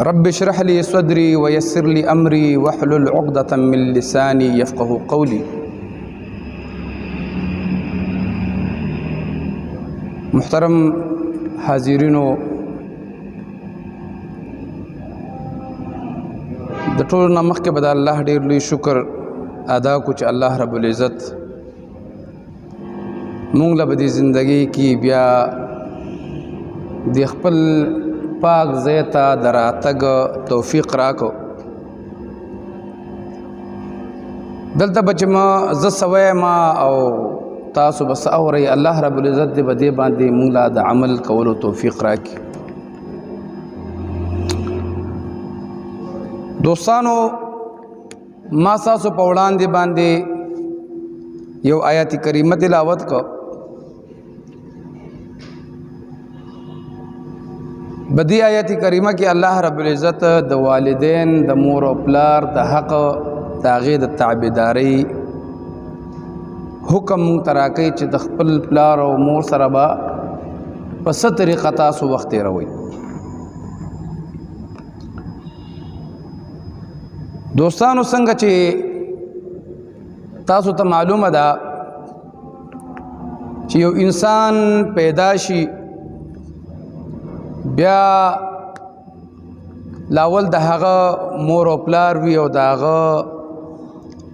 رب اشرح لي صدري ويسر لي أمري واحلل عقدة من لساني يفقه قولي. محترم حاضرینو، د ټولو نه مخکې به د الله ډېر لوی شکر ادا کو چې الله رب العزت مونږ له به دې زندګۍ کې بیا د خپل پاک ځای ته د راتګ توفیق راکړو. دلته به چې ما زه سوی ما او تاسو بس اورئ، الله رب العزت دې به دې باندې مونږ له د عمل کولو توفیق راکړي. دوستانو، ما تاسو په وړاندې باندې یو آیت کریمه تلاوت کو. بدی آیت کریمه کې الله رب العزت د والدین د مور او پلار د حق د هغې د تابعدارۍ حکم مونږ ته راکوي چې د خپل پلار او مور سره به په څه طریقه تاسو وخت تېروئ. دوستانو، څنګه چې تاسو ته معلومه ده چې یو انسان پیدا شي، بیا لاول د هغه مور او پلار وي او د هغه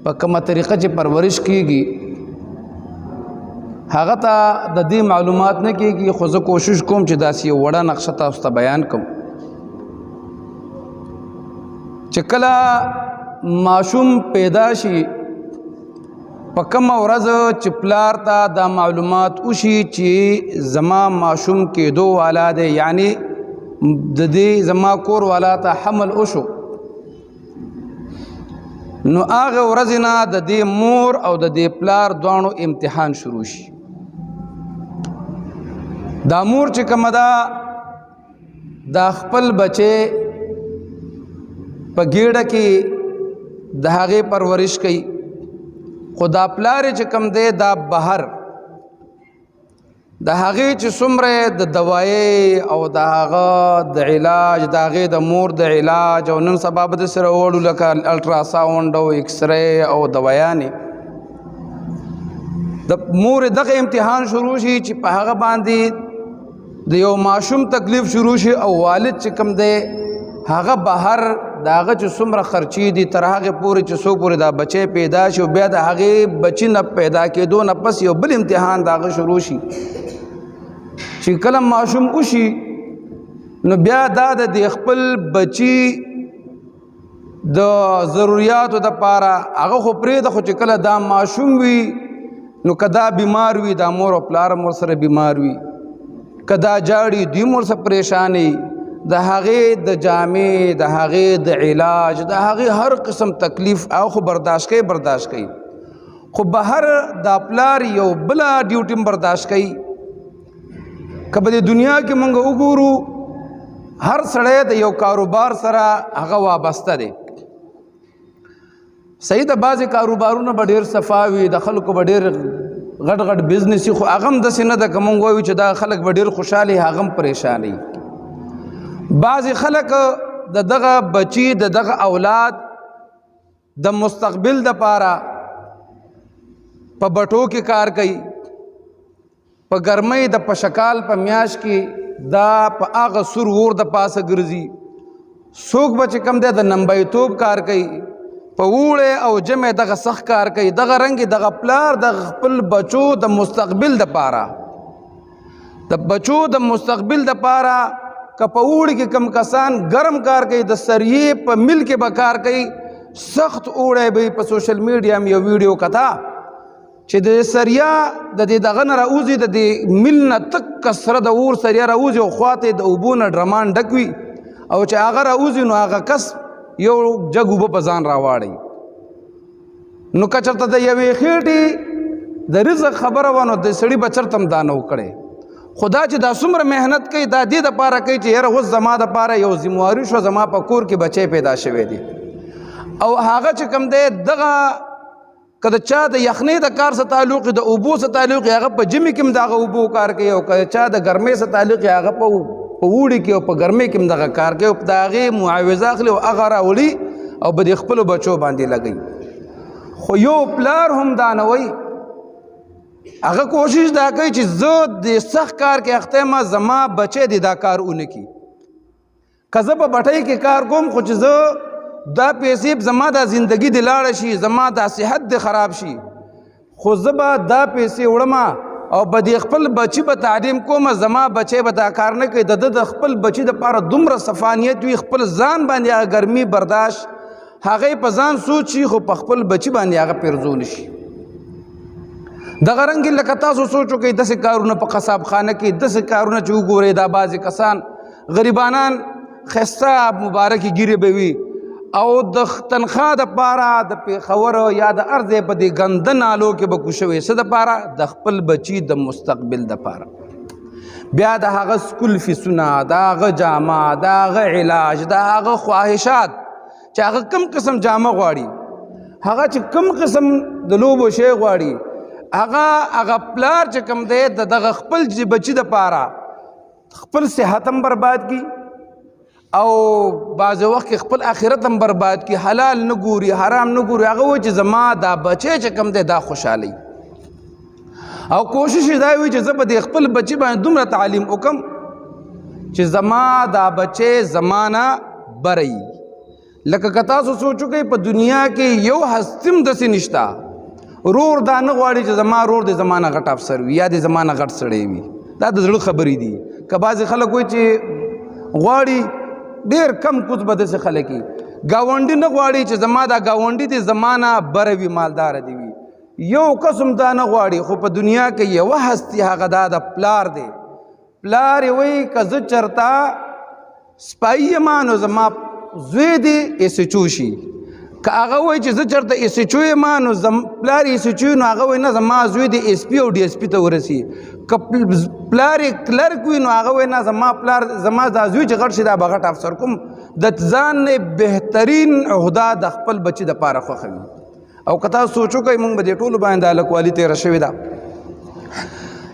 په کومه طریقه چې پرورش کیږي هغه ته د دې معلومات نه کیږي. خو زه کوشش کوم چې داسې یو وړه نقشه تاسو ته بیان کوم چې کله ماشوم پیدا شي، په کومه ورځ چې پلار ته دا معلومات وشي چې زما ماشوم کېدو والا دی، یعنی د دې زما کور والا ته حمل وشو، نو هغه ورځې نه د دې مور او د دې پلار دواړو امتحان شروع شي. دا مور چې کومه ده دا خپل بچی په ګېډه کې د هغې پرورش کوي، خو دا پلار چې کوم دی دا بهر د هغې چې څومره د دوایۍ او د هغه د علاج د هغې د مور د علاج او نن سبا به د سره وړو لکه الټراساونډ او اکسرې او دوایانې، د مور دغه امتحان شروع شي چې په هغه باندې د یو ماشوم تکلیف شروع شي او والد چې کوم دی هغه بهر د هغه چې څومره خرچې دي تر هغې پورې چې څو پورې دا بچی پیدا شي او بیا د هغې بچي نه پیدا کېدو نه پس یو بل امتحان د هغه شروع شي. چې کله ماشوم وشي نو بیا دا د خپل بچي د ضروریاتو دپاره هغه خو پرېږده، خو چې کله دا ماشوم وي نو که دا بیمار وي دا مور او پلار هم ورسره بیمار وي، که دا جاړي دوی هم ورسره پریشانې، د هغې د جامې د هغې د علاج د هغې هر قسم تکلیف او خو برداشت کوي، خو بهر دا پلار یو بله ډیوټي هم برداشت کوي. که په دې دنیا کې موږ وګورو هر سړی د یو کاروبار سره هغه وابسته دی. صحیح ده، بعضې کاروبارونه به ډېر صفا وي، د خلکو به ډېر غټ غټ بزنس وي، خو هغه هم داسې نه ده که موږ وایو چې دا خلک به ډېر خوشحاله هغه هم پریشانوي. بعضې خلک د دغه بچي د دغه اولاد د مستقبل دپاره په بټو کې کار کوي، په ګرمۍ د پشکال په میاشت کې دا په هغه سور اور د پاسه ګرځي، څوک به چې کوم دی د نمبایتوب کار کوي، په اوړی او جمع دغه سخت کار کوي. دغه رنګې دغه پلار د خپل بچو د مستقبل دپاره د بچو د مستقبل دپاره که په اوړي کې کم کسان ګرم کار کوي، د سریې په مل کې به کار کوي، سخت اوړی به په سوشل میډیا هم یو ویډیو کته چې د سریا د دې دغه نه راوځي، د دې مل نه تک سره د اور سریا راوځي او خواته د اوبو نه ډرمان ډک وي، او چې هغه راوځي نو هغه کس یو جګ اوبه په ځان راواړي. نو که چېرته د یوې خېټې د رزق خبره وه نو د سړي به چېرته هم دا نه وکړی. خدا چې دا څومره محنت کوي دا دې دپاره کوي چې یاره اوس زما دپاره یو ذمواري شوه، زما په کور کې بچی پیدا شوی دی. او هغه چې کوم دی دغه که د چا د یخنۍ د کار سره تعلق د اوبو سره تعلق هغه په جمع کې هم د هغه اوبو کار کوي، او که چا د ګرمۍ سره تعلق هغه په په وړي کې او په ګرمۍ کې هم دغه کار کوي او په د هغې معاوضه اخلي او هغه راوړي او به د خپلو بچو باندې لګوي. خو یو پلار هم دا نه وایي، هغه کوشش دا کوي چې زه د سخت کار کې اخته یم، زما بچی دې دا کار ونه کړي. که زه په بټۍ کې کار کوم خو چې زه دا پیسې زما دا زندګي دې لاړه شي، زما دا صحت دې خراب شي، خو زه به دا پیسې وړم او به د خپل بچي به تعلیم کوم، زما بچی به دا کار نه کوي. د خپل بچي دپاره دومره صفانیت وي، خپل ځان باندې هغه ګرمي برداشت هغه په ځان سوچ شي خو په خپل بچي باندې هغه پیرزول شي. دغه رنګې لکه تاسو سوچ وکئ داسې کارونه په قصاب خانه کې، داسې کارونه چې وګورئ دا بعضې کسان غریبانان ښایسته مبارکې ګیرې به وي او د تنخوا دپاره د پېښور یا د هر ځای په دې ګنده نالو کې به کوشوي. څه دپاره؟ د خپل بچي د مستقبل دپاره. بیا د هغه سکول فیسونه، د هغه جامه، د هغه علاج، د هغه خواهشات چې هغه کم قسم جامه غواړي، هغه چې کم قسم د لوبو شی غواړي، هغه پلار چې کوم دی د دغه خپل بچي دپاره خپل صحت هم برباد کی او بعضې وخت کې خپل آخرت هم برباد کی، حلال نه ګوري، حرام نه ګوري. هغه وایي چې زما دا بچی چې کوم دی دا خوشحالي او کوشش یې دا وي چې زه به د خپل بچي باندې دومره تعلیم وکم چې زما دا بچی زما نه بره وي. لکه که تاسو سوچ وکئ په دنیا کې یو هستي هم داسې نشته، رور دا نه غواړي چې زما رور د زما نه غټ افسر وي یا د زما نه غټ سړی وي. دا د زړه خبرې دي. که بعضې خلک وایي چې غواړي، ډېر کم کوڅ به داسې خلک وي، ګاونډي نه غواړي چې زما دا ګاونډي د زما نه بره وي، مالداره دي وي. یو کس هم دا نه غواړي. خو په دنیا کې یوه هستي هغه دا د پلار دی. پلار یې وایي که زه چېرته سپایي یم نو زما زوی دې ایسچو شي. که هغه وایي چې زه چېرته ایسچو یم نو پلار یې ایسچو نو هغه وایي نه زما زوی دې ایس پي او ډي ایس پي ته ورسي. که پلار یې کلرک وي نو هغه وایي نه زما دا زوی چې غټ شي دا به غټ افسر کوم. د ځان نه بهترین عهده د خپل بچي دپاره خوښوي. او که تاسو سوچ وکئ موږ به دې ټولو باندې هلکوالي تېره شوې ده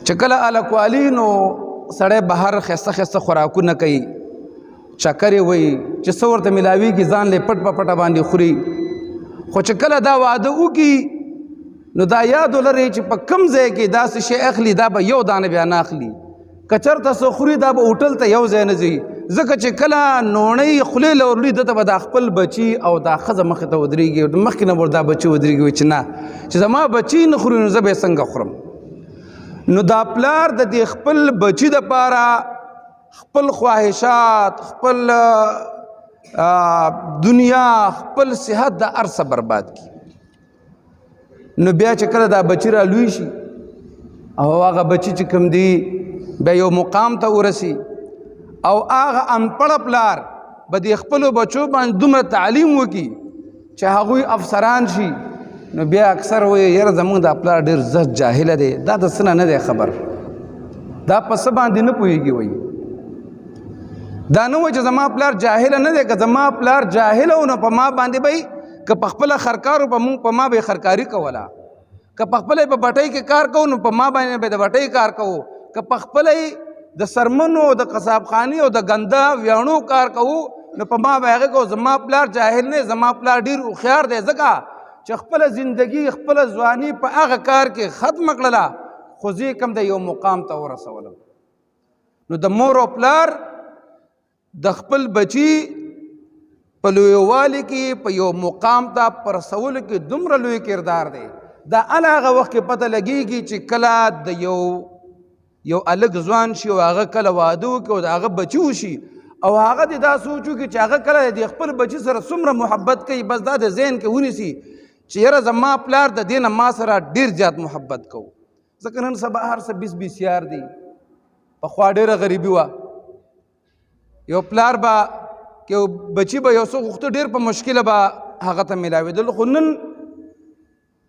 چې کله هلکوالي نو سړی بهر ښایسته ښایسته خوراکونه کوي، چکرې وایي چې څه ورته میلاویږي ځان له پټ په پټه باندې خوري. خو چې کله دا واده وکړي نو دا یاد ولرئ چې په کوم ځای کې داسې شی اخلي دا به یو دانه بیا نه اخلي. که چېرته څه خوري دا به هوټل ته یو ځای نه ځي، ځکه چې کله نوڼۍ خولې له ورلي دته به دا خپل بچي او دا ښځه مخې ته ودرېږي، مخکې نه به دا بچي ودرېږي وایي چې نه چې زما بچي نه خوري نو زه به یې څنګه خورم. نو دا پلار د دې خپل بچي دپاره خپل خواهشات، خپل دنیا، خپل صحت د هر څه برباد کی. نو بیا چې کله دا بچی را لوی شي او هغه بچی چې کوم دی بیا یو مقام ته ورسی او هغه انپړه پلار به د خپلو بچو باندې دومره تعلیم وکړي چې هغوی افسران شي، نو بیا اکثر وایي یاره زموږ دا پلار ډېر زیات جاهله دی، دا د څه نه دی خبر، دا په څه باندې نه پوهېږي. وایي دا نه وایي چې زما پلار جاهله نه دی، که زما پلار جاهله و نو په ما باندې به که په خپله خرکارو په ما به خرکاري کوله، که په خپله په بټۍ کې کار کوو نو په ما باندې به د بټۍ کار کوو، که په خپله د سرمنو د قصابخانې او د ګنده ویاڼو کار کوو نو په ما به هغه کوو. زما پلار جاهل نه، زما پلار ډېر هوښیار دی، ځکه چې خپله زندګي خپله ځواني په هغه کار کې ختمه کړله خو زه یې کوم د یو مقام ته ورسولم. نو د مور او پلار د خپل بچي په لویوالي کې په یو مقام ته په رسولو کې دومره لوی کردار دی. دا هغه وخت کې پته لګېږي چې کله د یو هلک ځوان شي او هغه کله واده وکړي او د هغه بچي وشي او هغه دې دا سوچ وکړي چې هغه کله د خپل بچي سره څومره محبت کوي، بس دا د ذهن کې ونیسي چې یاره زما پلار د دې نه ما سره ډېر زیات محبت کوو. ځکه نن سبا هر څه بیس بیسیار دی. پخوا ډېره غریبي وه، یو پلار به که یو بچي به یو څه غوښته ډېر په مشکله به هغه ته میلاوېدل، خو نن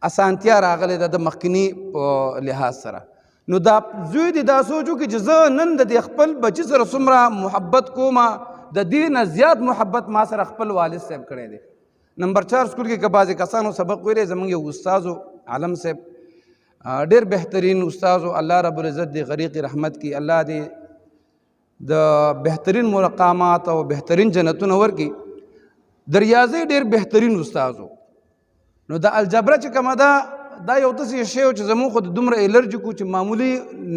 اسانتیا راغلی ده د مخکیني په لحاظ سره. نو دا زوی دې دا سوچ وکړي چې زه نن د دې خپل بچي سره څومره محبت کوم، د دې نه زیات محبت ما سره خپل والد صاحب کړی دی. نمبر 4 سکول کې که بعضې کسانو سبق ویلی، زموږ یو استاذ عالم صاحب ډېر بهترین استاذ، الله رب العزت دې غریق رحمت کی، الله دې د بهترین مقامات او بهترین جنتونه ورکړي. د ریاضي ډېر بهترین استاد و. نو د الجبره چې کومه ده دا یو داسې شی و چې زموږ خو د دومره الرجي کو چې معمولي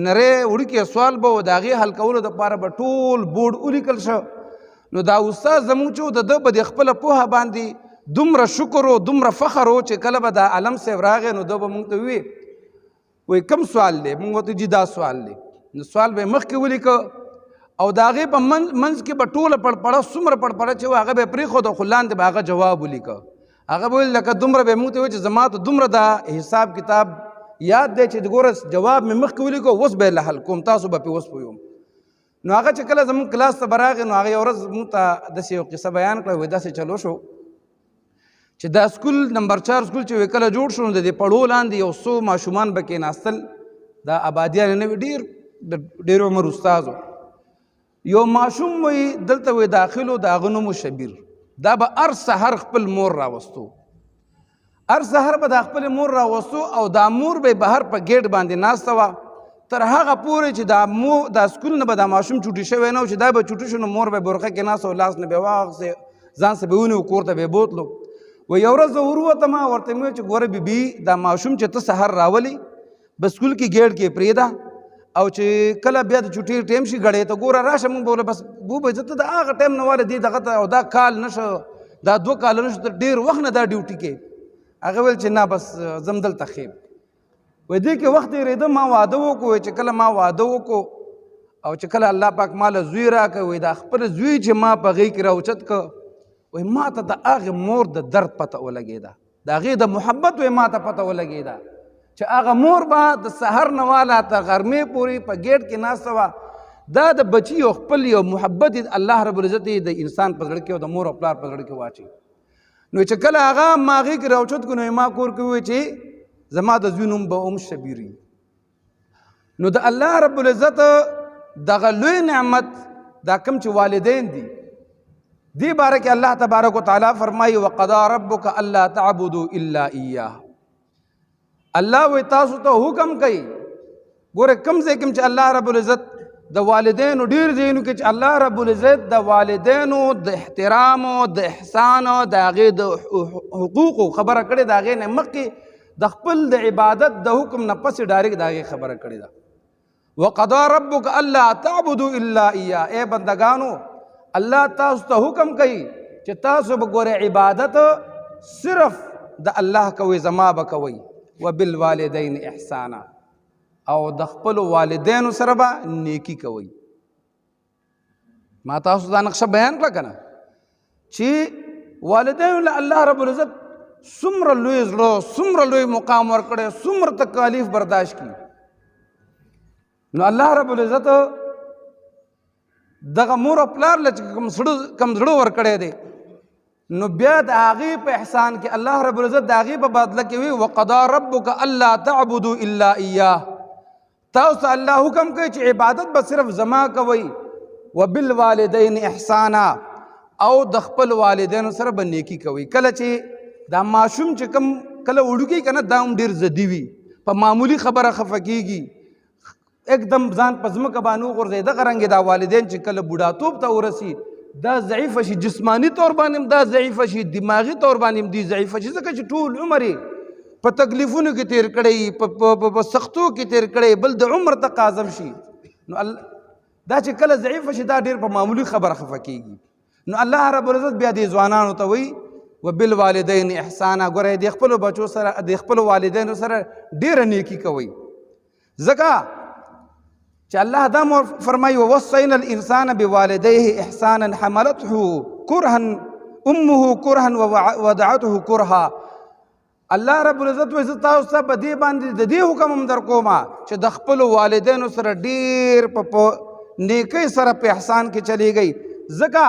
نری وړوکی سوال به و د هغې حل کولو دپاره به ټول بورډ ولیکل شه. نو دا استاد زموږ چې و د ده به د خپله پوهه باندې دومره شکر و دومره فخر و چې کله به دا علم صاحب راغی نو ده به موږ ته وی کوم سوال دی؟ موږ ورته جي دا سوال دی. نو سوال به یې مخکې ولیکه او د هغې په منځ کې به ټوله پړپړه څومره پړپړه چې و هغه به یې پرېښوده خو لاندې به هغه جواب ولیکه. هغه به ویل لکه دومره به یې موږ ته ویل چې زما ته دومره دا حساب کتاب یاد دی چې ګوره جواب مې مخکې ولیکه اوس به یې له حل کوم تاسو به پرې اوس پوهیږم. نو هغه چې کله زموږ کلاس ته به راغی نو هغه یو ورځ موږ ته داسې یو قصه بیان کړه. وایي داسې چلو شو چې دا سکول نمبر 4 سکول چې کله جوړ شو نو د دې پړو لاندې یو څو ماشومان به کېناستل دا آبادیان نه وي ډېر عمر استاد و. یو ماشوم وایي دلته وایي داخل و د هغه نوم و شبیر. دا به هر سحر خپل مور راوستو، هر سحر به د خپل مور راوستو او دا مور به بهر په ګیټ باندې ناسته وه تر هغه پورې چې دا سکول نه به دا ماشوم چوټي شوی نه و. چې دا به چوټي شو نو مور به برخه کې ناسته و لاس نه به یې واخیستې ځان سه به ونیو کور ته به یې بوتلو. و یو ورځ زه وروتم ورته مې ویل چې ګوره بیبي دا ماشوم چې ته سحر راولي به سکول کې ګیټ کې پرېږده او چې کله بیا د چوټۍ ټیم شي غړې ته ګوره راشه موږ به بس بوبه زه ته د هغه ټایم نه واله دې دغه ته او دا کال نشه دا 2 کال نشه تر ډېر وخت نه دا ډیوټي کې. هغه ویل چې نه بس ځم دلته خیب. وایي دې کې وخت تېرېده ما واده وکړو چې کله ما واده وکړو او چې کله الله پاک ما له زوی راکړ وایي دا خپل زوی چې ما په غېږ کې راوچت کړ وایي ما ته د هغې مور د درد پته ولګېده د هغې د محبت وایي ما ته پته ولګېده چې هغه مور به د سحر نه واله تر غرمې پورې په ګیټ کې ناسته وه. دا د بچي یو خپل یو محبت الله رب العزت د انسان په زړه کې او د مور او پلار په زړه کې واچوي. نو چې کله هغه ما هغې کې راوچت کړو نو ما کور کې ووایي چې زما د زوی نوم به شبیر وي. نو د الله رب العزت دغه لوی نعمت دا کوم چې والدین دي دې باره کې الله تبارک وتعالی فرمایي وقضا ربک الا تعبدوا الا ایاه. الله وی تاسو ته حکم کوي ګوره کوم ځای کې چې الله رب العزت د والدینو ډېر ځایونو کې چې الله رب العزت د والدینو د احترام او د احسان او د هغې د حقوقو خبره کړې د هغې نه مخکې د خپل د عبادت د حکم نه پسې ډایرکټ د هغې خبره کړې ده. وقضا ربک الا تعبدوا الا ایاه. ای بندګانو الله تاسو ته حکم کوي چې تاسو به ګوره عبادت صرف د الله کوئ زما به کوئ وبالوالدین احسانا او د خپل والدینو سره به نیکی کوئ. ما تاسو دا نقشه بیان کړه که نه چې والدینو له الله رب العزت څومره لوی زړه څومره لوی مقام ورکړی څومره تکالیف برداشت کړي. نو الله رب العزت دغه مور او پلار له کوم زړه ورکړی دی نو بیا د هغې په احسان کې الله رب العزت د هغې په بدله کې وي وقضا ربک الا تعبدوا الا ایاه. تاسو ته الله حکم کوي چې عبادت به صرف زما کوئ وبالوالدین احسانا او د خپل والدینو سره به نیکي کوئ. کله چې دا ماشوم چې کوم کله وړوکی که نه دا هم ډېر ضدي وي په معمولي خبره خفه کېږي एकदम ځان په ځمکه باندې وغورځي. دغه رنګې دا والدین چې کله بوډاتوب ته ورسي دا ضعیفه شي جسمانی طور باندې دا ضعیفه شي دماغي طور باندې دی ضعیفه شي ځکه چې ټول عمر په تکلیفونو کې تیر کړی په سختو کې تیر کړی بل د عمر تقاضم شي. نو دا چې کله ضعیفه شي دا ډېر په معمولي خبره خفه کېږي. نو الله رب العزت بیا دې ځوانانو ته وایي وبالوالدین احسانا ګوره د خپلو بچو سره د خپلو والدینو سره ډېره نیکي کوئ. ځکه چې الله دا فرمایي ووصینا الانسان بوالديه احسانا حملته كرها امه كرها ووضعته كرها. الله رب العزت وایي زه تاسو ته په دې باندې د دې حکم هم در کومه چې د خپلو والدینو سره ډېر په نیکۍ سره په احسان کې چلیږئ. ځکه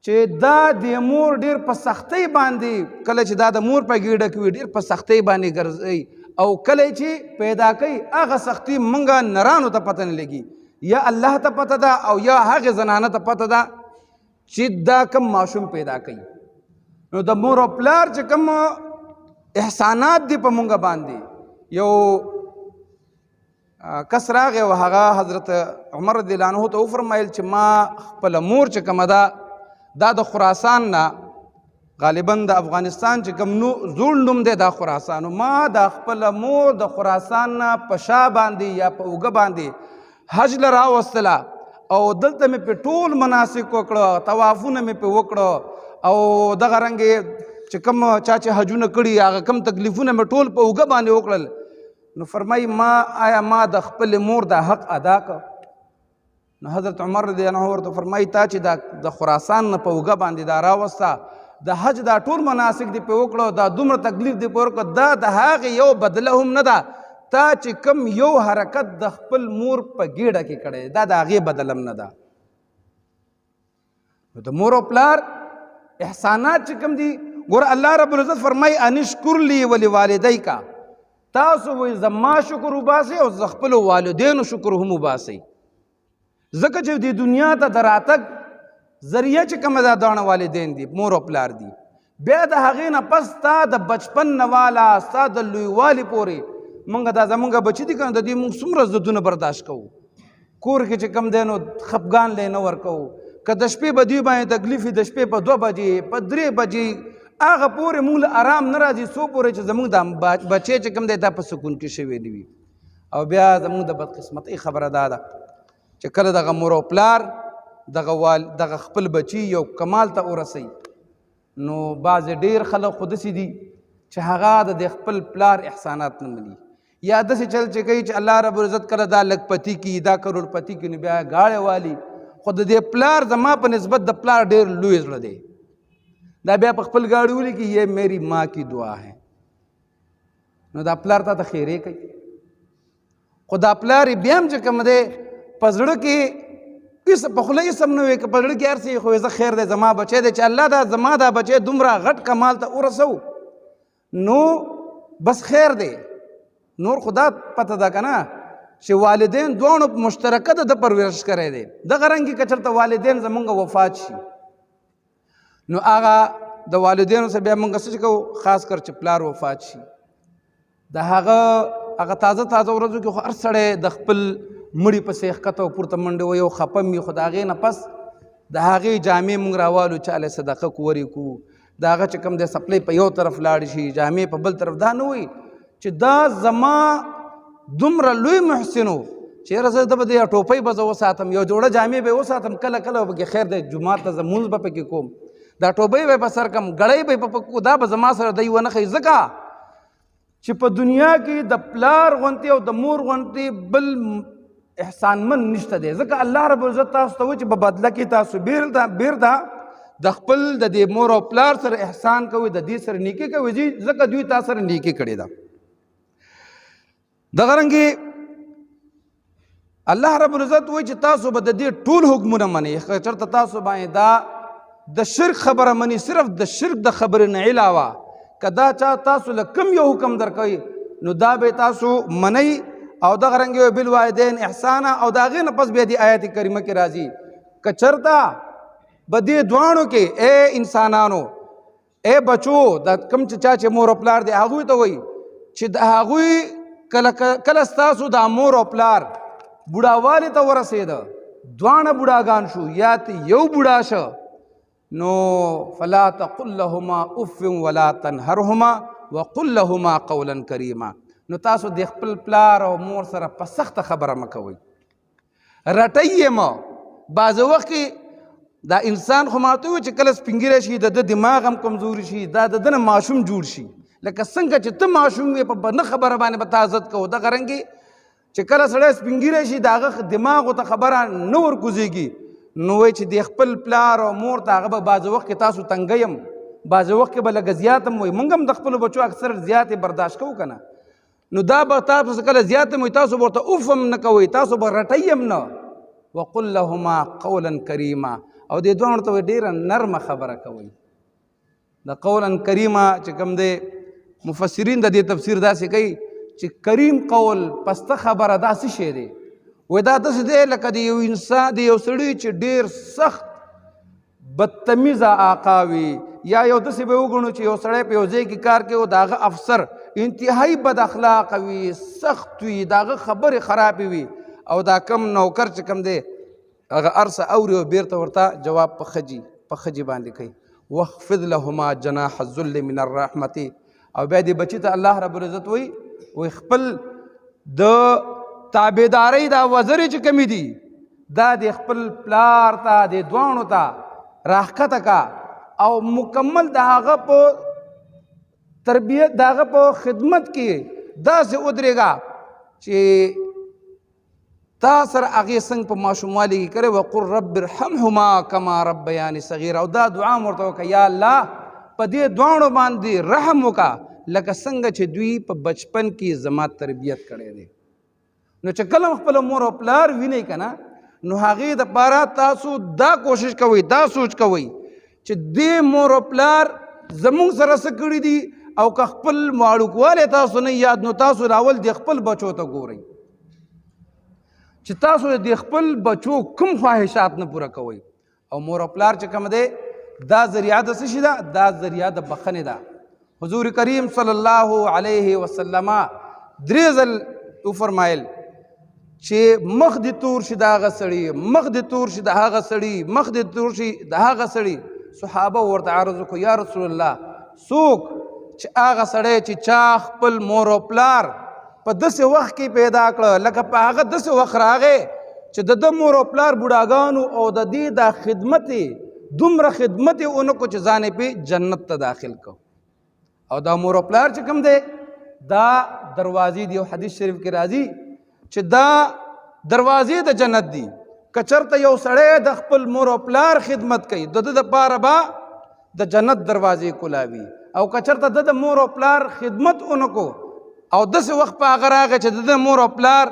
چې دا د مور ډېر په سختۍ باندې کله چې دا د مور په ګېډه کې وي ډېر په سختۍ باندې ګرځئ او کله چې پیدا کوي هغه سختي مونږه نرانو ته پته نه لګي یا الله ته پته ده او یا هغې زنانه ته پته ده چې دا کم ماشوم پیدا کوي. نو د مور او پلار چې کوم احسانات دي په مونږه باندې یو کس راغی او هغه حضرت عمر رضی الله عنه ته وفرمایل چې ما خپله مور چې کومه ده دا د خراسان نه غالبا د افغانستان چې کوم زوړ نوم دی دا خراسان ما د خپله مور د خراسان نه په شا باندې یا په اوږه باندې حج له راوستله او دلته مې پې ټول مناسک وکړه طوافونه مې پې وکړه او دغه رنګې چې کوم چا چې حجونه کړي هغه کوم تکلیفونه مې ټول په اوږه باندې وکړل نو فرمایي آیا ما د خپل مور دا حق ادا کړ نو حضرت عمر رضی الله عنه ورته فرمایي تا چې د خراسان نه په اوږه باندې دا راوسته د حج دا ټول مناسک دې پې وکړو دا دومره تکلیف دې پې وکړو دا د هغې یو بدله هم نه ده تا چې کوم یو حرکت د خپل مور په ګېډه کې کړی دا د هغې بدله هم نه ده نو د مور او پلار احسانات چې کوم دي ګوره الله رب العزت فرمایي انشکر لی ولوالدیک تاسو وایي زما شکر وباسئ او د خپلو والدینو شکر هم وباسئ ځکه چې د دنیا ته د راتګ ذریعه چې کومه دا دواړه والدین دي مور او پلار دي بیا د هغې نه پس ستا د بچپن نه والا ستا د لویوالي پورې موږ دا زموږ بچي دي که نه د دې موږ څومره زدونه برداشت کوو کور کې چې کوم دی نو خفګان لی نه ورکوو که د شپې به دوی باندې تکلیف وي د شپې په 2 بجې په 3 بجې هغه پورې موږ له ارام نه راځي څو پورې چې زموږ د بچی چې کوم دی دا په سکون کې شوی نه وي او بیا زموږ د بدقسمتۍ خبره دا ده چې کله دغه مور او پلار دغه خپل بچي یو کمال ته ورسوي نو بعضې ډېر خلک خو داسې دي چې هغه د خپل پلار احسانات نه مني یا داسې چل چې کوي چې الله رب العزت کله دا لکپتي کي دا کروڑپتي کي نو بیا غاړې والي خو د دې پلار زما په نسبت د پلار ډېر لوی زړه دی دا بیا په خپل غاړې ولیکي یہ میری ماں کی دعا ہے نو دا پلار تا ته خیرې کوي خو دا پلار بیا هم چې کوم دی په زړه کې په خوله اسم نه وي که په زړه کې هر څه خو زه خیر دی زما بچی دی چې الله دا زما دا بچی دومره غټ کمال ته ورسو نو بس خیر دی نور خدا پته ده که نه چې والدین دواړو مشترکه د پرورش کری دی دغه رنګې که چېرته والدین زمونږ وفات شي نو هغه د والدینو سره بیا موږ څه کوو خاص کر چې پلار وفات شي د هغه تازه ورځو کې خو هر سړی د خپل مړي پسې ښکته او پورته منډې وایي او خفه وي خو د هغې نه پس د هغې جامې موږ راوالو چاله صدقه کو ورکو د هغه چې کوم دی سپلی په یو طرف لاړ شي جامې په بل طرف دا نه وي چې دا زما دومره لوی محسن و چېرې زه د به د ټوپۍ به زه وساتم یو جوړه جامې به یې وساتم کله کله به خیر دی جومات ته زه مونځ به پکې کوم دا ټوپۍ به یې په سر کم ګړۍ به یې په پکو دا به زما سره دی ونه ښیي ځکه چې په دنیا کې د پلار غونتې او د مور غونتې بل احسانمن نشته دی ځکه الله رب العزت تاسو ته وایي چې په بدله کې تاسو بیرته د خپل د دې مور او پلار سره احسان کوئ د دې سره نیکي کوئ ځکه دوی تا سره نیکي کړې ده دغه رنګې الله رب العزت وایي چې تاسو به د دې ټول حکمونه منئ که چېرته تاسو باندې دا د شرک خبره مني صرف د شرک د خبرې نه علاوه که دا چا تاسو له کوم یو حکم درکوي نو دا به تاسو منئ او دغه رنګې بالوالدین احسانا او د هغې نه پس بیا دې آیت کریمه کې راځي که چېرته به دې دواړو کې اے انسانانو اے بچو د کوم چې چا چې مور او پلار دی هغوی ته وایي چې د هغوی کله ستاسو دا مور او پلار بوډاوالي ته ورسېده دواړه بوډاګان شو یا ته یو بوډا شه نو فلا تقل لهما اف ولا تنهرهما وقل لهما قولا کریما نو تاسو د خپل پلار او مور سره په سخته خبره مه کوئ رټئ یې مه بعضې وخت کې دا انسان خو ما ته وایي چې کله سپین ږیری شي د ده دماغ هم کمزوري شي دا د ده نه ماشوم جوړ شي لکه څنګه چې ته ماشوم یې په نه خبره باندې به تا عزت کوو دغه رنګې چې کله سړی سپین ږیری شي د هغه دماغو ته خبره نه ورکوزېږي نو وایي چې د خپل پلار او مور ته هغه به بعضې وخت کې تاسو تنګی یم بعضې وخت کې به لږه زیات هم وایي موږ هم د خپلو بچو اکثر زیاتې برداشت کوو که نه نو دا به تاسو کله زیات هم وایي تاسو به ورته اوف هم نه کوئ تاسو به رټئ هم نه وقل لهما قولا کریما او دې دواړو ته ډېره نرمه خبره کوئ د قولا کریما چې کوم دی مفسرین د دې تفسیر داسې کوي چې کریم قول پسته خبره دا څه شی دی وایي دا داسې دی لکه د یو انسان د یو سړي چې ډېر سخت بدتمیزه آقا وي یا یو داسې به وګڼو چې یو سړی په یو ځای کې کار کوي او د هغه افسر انتهایی بد اخلاق وي، سخت وي، د هغه خبرې خرابې وي، او دا کم نوکر چې کم دی هغه هر څه اوري او بیرته ورته جواب په ښځې باندې کوي. واخفض لهما جناح الذل من الرحمت. او بیا دې بچي ته الله رب العزت وایي خپل د تابعدارۍ دا وزرې چې کمې دي دا د خپل پلار ته د دواړو ته راښکته کا او مکمل د هغه په تربیت د هغه په خدمت کې داسې ودرېږه چې تا سره هغې څنګه په ماشوموالي کې کړی وقل رب ارحمهما کما ربیاني صغیرا. او دا دعا م ورته وکړه یا الله په دې دواړو باندې رحم وکړه لکه څنګه چې دوی په بچپن کې زما تربیت کړی دی. نو چې کله خپله مور او پلار وینئ که نه نو هغې دپاره تاسو دا کوشش کوئ، دا سوچ کوئ چې دې مور او پلار زمونږ سره څه کړي دي، او که خپل ماړوکوالی تاسو نه یاد نو تاسو راول د خپل بچو ته ګورئ چې تاسو د خپل بچو کوم خواهشات نه پوره کوئ. او مور او پلار چې کوم دی دا ذریعه د څه شي ده؟ دا ذریعه د بخښنې ده. حضور کریم صلی الله علیه وسلم درې ځل وفرمایل چې مخ دې تور شي د هغه سړي، مخ دې تور شي د هغه سړي، مخ دې تور شي د هغه سړي. صحابه ورته عرض وکړو یا رسول الله څوک چې هغه سړی چې چا خپل مور او پلار په داسې وخت کې پیدا کړه لکه په هغه داسې وخت راغی چې د ده مور او پلار بوډاګانو او د دې دا خدمت یې دومره خدمت یې ونه کړو چې ځان یې پې جنت ته داخل کړو. او دا مور او پلار چې کوم دی دا دروازې دي. او حدیث شریف کې راځي چې دا دروازې د جنت دي. که چېرته یو سړی د خپل مور او پلار خدمت کوي د ده دپاره به د جنت دروازې کولاوي، او که چېرته د د مور او پلار خدمت ونه کړو او داسې وخت په هغه راغی چې د ده مور او پلار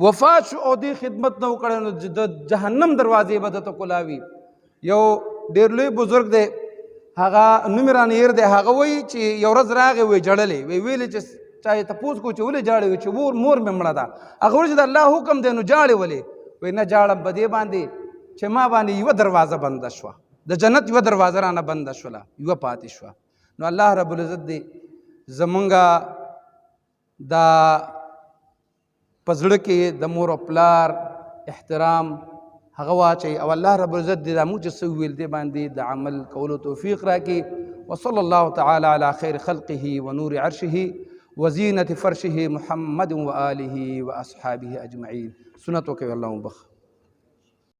وفات شو او دې خدمت نه وکړی نو د جهنم دروازې به درته کولاوي. یو ډېر لوی بزرګ دی هغه نوم یې رانه هېر دی، هغه وایي چې یو ورځ راغی وایي جړلې ویلې چې چا یې تپوس کړو چې ولې جاړې؟ وایي چې مور مې مړه ده. هغه وایي چې د الله حکم دی نو جاړې ولې؟ وایي نه جاړم په دې باندې چې ما باندې یوه دروازه بنده شوه، د جنت یوه دروازه رانه بنده شوله، یوه پاتې شوه. نو الله رب العزت دی زمونږ دا په زړه کې د مور او پلار احترام هغه واچوي، او الله رب العزت دې دا موږ چې څه وویل دې باندې د عمل کولو توفیق راکړي. وصلی الله تعالی علی خیر خلقه ونور عرشه وزینة فرشه محمد وآله واصحابه اجمعین. سنت وکوي الله مبخ.